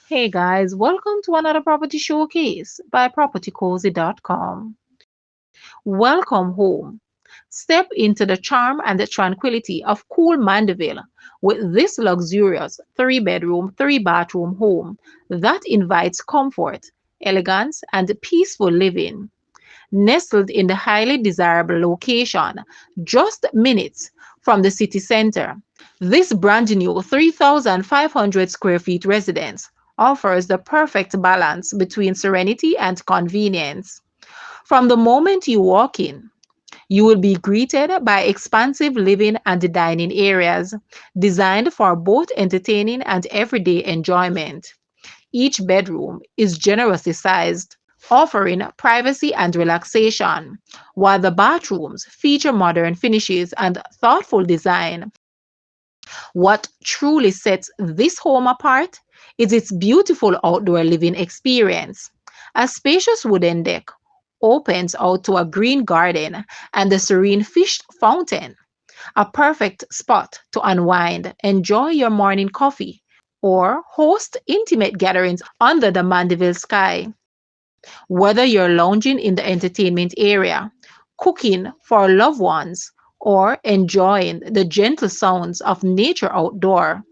Hey guys, welcome to another property showcase by propertycozy.com. Welcome home. Step into the charm and the tranquility of cool Mandeville with this luxurious 3 bedroom, 3 bathroom home that invites comfort, elegance, and peaceful living. Nestled in the highly desirable location, just minutes from the city center. This brand new 3,500 square feet residence offers the perfect balance between serenity and convenience. From the moment you walk in, you will be greeted by expansive living and dining areas designed for both entertaining and everyday enjoyment. Each bedroom is generously sized, offering privacy and relaxation, while the bathrooms feature modern finishes and thoughtful design. What truly sets this home apart is its beautiful outdoor living experience. A spacious wooden deck opens out to a green garden and a serene fish fountain, a perfect spot to unwind, enjoy your morning coffee, or host intimate gatherings under the Mandeville sky. Whether you're lounging in the entertainment area, cooking for loved ones, or enjoying the gentle sounds of nature outdoor,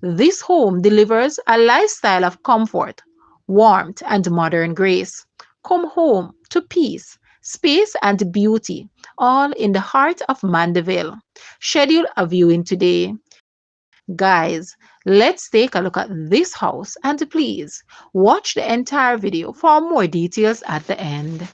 this home delivers a lifestyle of comfort, warmth, and modern grace. Come home to peace, space, and beauty, all in the heart of Mandeville. Schedule a viewing today. Guys, let's take a look at this house and please watch the entire video for more details at the end.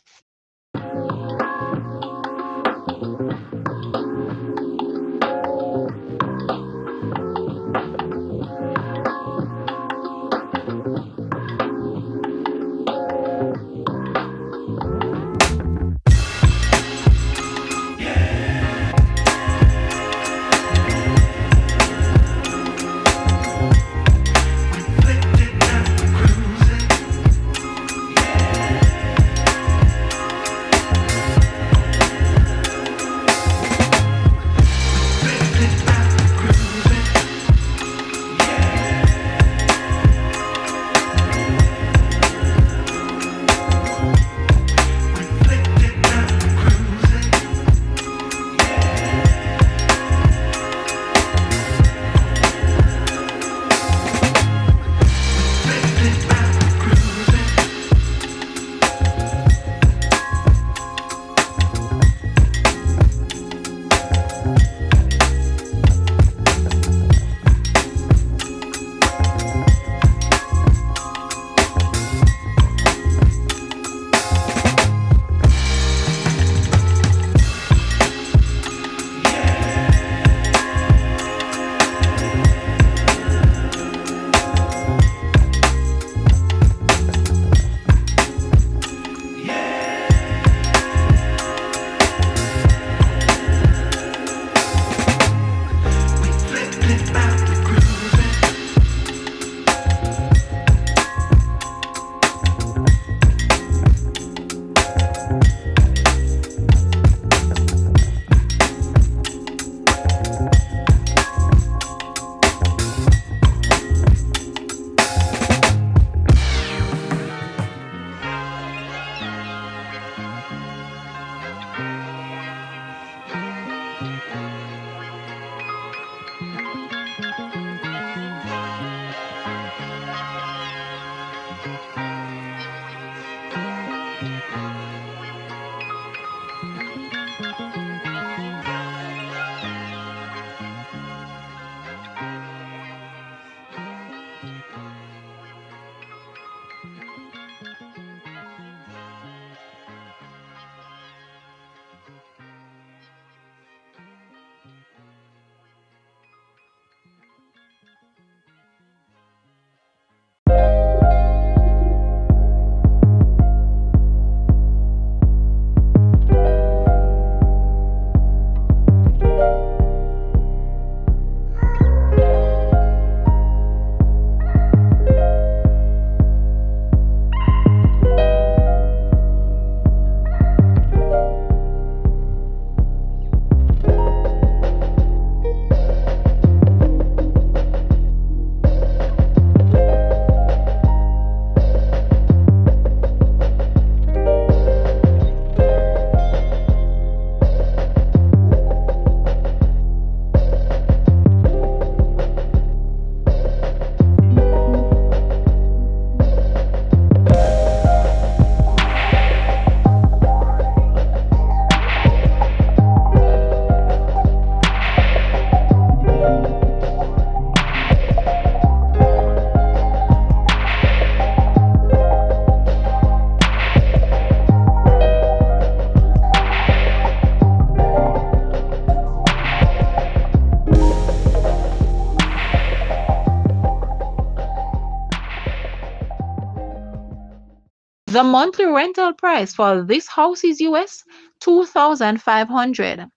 The monthly rental price for this house is US 2,500,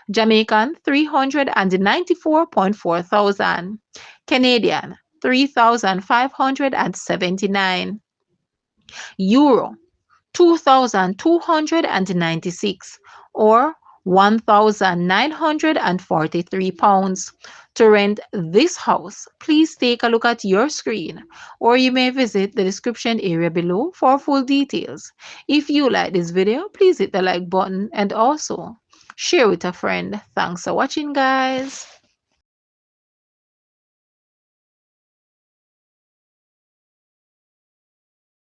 Jamaican 394.4 thousand, Canadian 3,579, Euro 2,296 or £1,943. To rent this house, please take a look at your screen or you may visit the description area below for full details. If you like this video, please hit the like button and also share with a friend. Thanks for watching, guys.